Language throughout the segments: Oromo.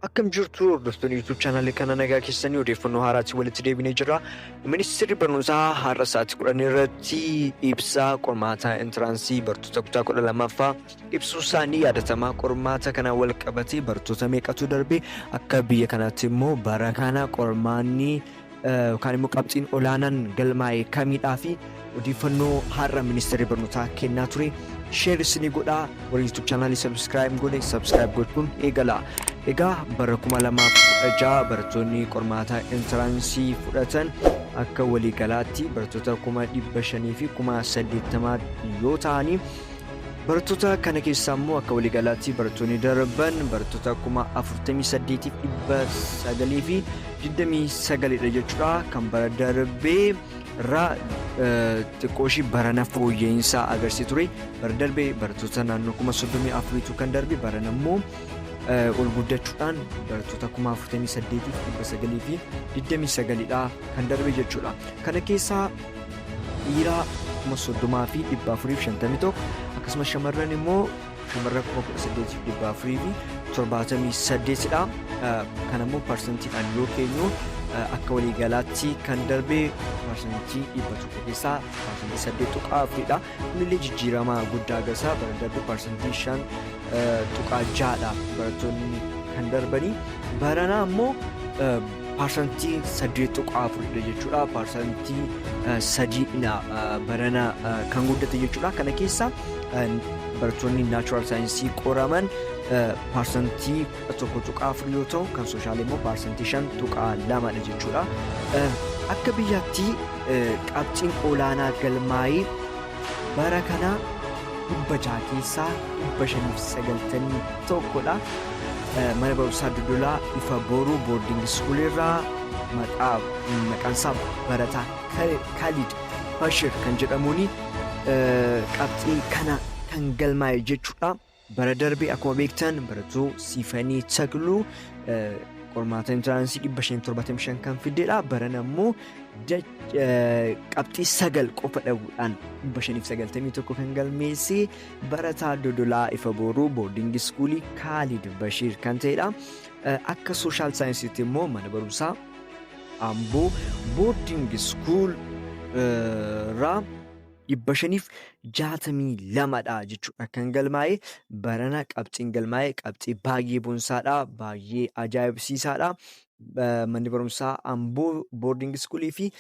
Akkam jirtu hordoftoonni YouTube chaanaalii kana nagaa keessanii odeeffannoo haaraatti walitti deebinee jirra. Ministeerri barnootaa har'a sa'aatii 10 irratti ibsaa qormaata intiraansii bartoota kutaa 12ffaa ibsuu isaanii yaadatamaa. Qormaata kana wal qabatee bartoota meeqatu darbe akka biyya kanaatti immoo bara kana qormaanni yookaan immoo qabxiin olaanaan galmaa'e kamidhaa fi odeeffannoo har'a ministeerri barnootaa kennaa ture. Share isini godhaa, warri YouTube chaanaalii subscribe gochuun eegala. Egaa bara 2016 barattoonni qormaata intiraansii fudhatan akka waliigalaatti barattoota 500,000 fi 80,000 yoo ta'ani, barattoota kana keessaa immoo akka waliigalaatti barattoonni darban barattoota 48,929 fi 29 jechuudha. Kan bara darbee irraa xiqqooshii barana fooyya'insaa agarsiisaa ture. Bara darbee barattoota naannoo 34,000tu kan darbe, barana immoo ol guddachuudhaan barattoota 48,929 fi 29dha kan darbe jechuudha. Kana keessaa dhiiraa 30,000 fi 451 akkasumas shamarran immoo shamarran 18,478dha. Kana immoo parsantiidhaan yoo keenyu akka waliigalaatti kan darbe parsantii 100 keessaa parsantii 8.4dha. Kunillee jijjiirama guddaa agarsiisa. Bara darbe parsantii 5.6dha barattoonni kan darbanii. Barana immoo parsantii 8.4dha jechuudha. Parsantii 3dha barana kan guddate jechuudha. Kana keessaa barattoonni naachuraal saayinsii qoraman parsantii 1.4 yoo ta'u, kan sooshaal immoo parsantii 5.2dha jechuudha. Akka biyyaatti qabxiin olaanaa galmaa'ee bara kana 600 keessaa 591dha. Mana barumsaa Dodolaa Ifa Booruu boarding school irraa maqaan isaa barataa Khalid Bashir kan jedhamuuni qabxii kana kan galmaa'e jechuudha. Bara darbee akkuma beektan barattuu Siifanii Takluu qormaata intiraansii 575 kan fidedha. Barana immoo qabxii 9 qofa dhabuudhaan 591 kan galmeesse barataa Dodolaa Ifa Booruu boarding school Khalid Bashir kan ta'edha. Akka sooshaal saayinsiitti immoo mana barumsaa Amboo boarding school irraa 562dha jechuudha kan galmaa'e. Barana qabxiin galmaa'e qabxii baay'ee boonsaadha, baay'ee ajaa'ibsiisaadha. Manni barumsaa Amboo boarding school fi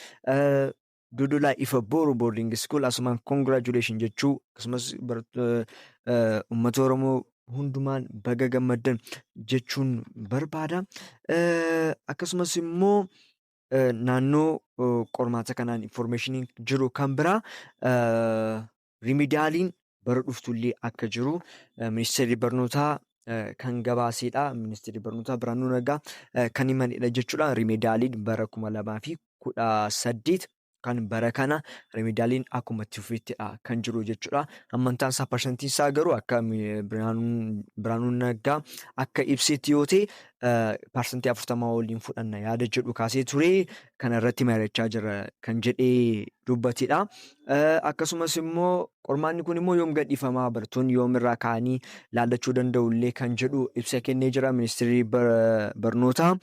Dodolaa Ifa Booruu boarding school asumaan congratulation jechuu akkasumas uummata Oromoo hundumaan baga gammaddan jechuun barbaada. Akkasumas immoo naannoo qormaata kanaan information jiru kan biraa rimidaaliin bara dhuftullee akka jiru ministeerri barnootaa kan gabaaseedha. Ministeerri barnootaa Biraanuu Naggaa kan himanidha jechuudha. Rimidaaliin bara 2018 kan bara kana rimidaaliin akkuma itti fufeettidha kan jiru jechuudha. Hammantaan isaa parsantiin isaa garuu akka Biraanuu Naggaa akka ibseetti yoo ta'e parsantii 40 waliin fudhanna yaada jedhu kaasee ture. Kana irratti mari'achaa jira kan jedhee dubbatedha. Akkasumas immoo qormaanni kun immoo yoom gadhiifama, barattoonni yoomirraa ka'anii laallachuu danda'u illee kan jedhu ibsa kennee jira ministeerri barnootaa.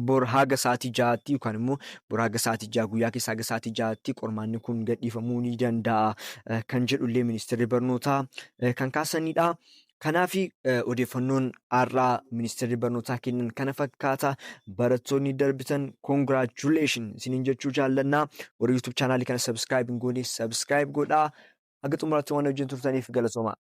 Bor haga sa'aatii 6tti yookaan immoo bor haga sa'aatii 6 guyyaa keessaa haga sa'aatii 6tti qormaanni kun gadhiifamuu ni danda'a kan jedhu illee ministeerri barnootaa kan kaasanidha. Kanaaf odeeffannoon har'aa ministeerri barnootaa kennan kana fakkaata. Barattoonni darbitan congratulation isiniin jechuu jaallannaa. Warri YouTube chaanaalii kana subscribe hin goone subscribe godhaa. Haga xumuraatti waan wajjin turtaniif galatoomaa.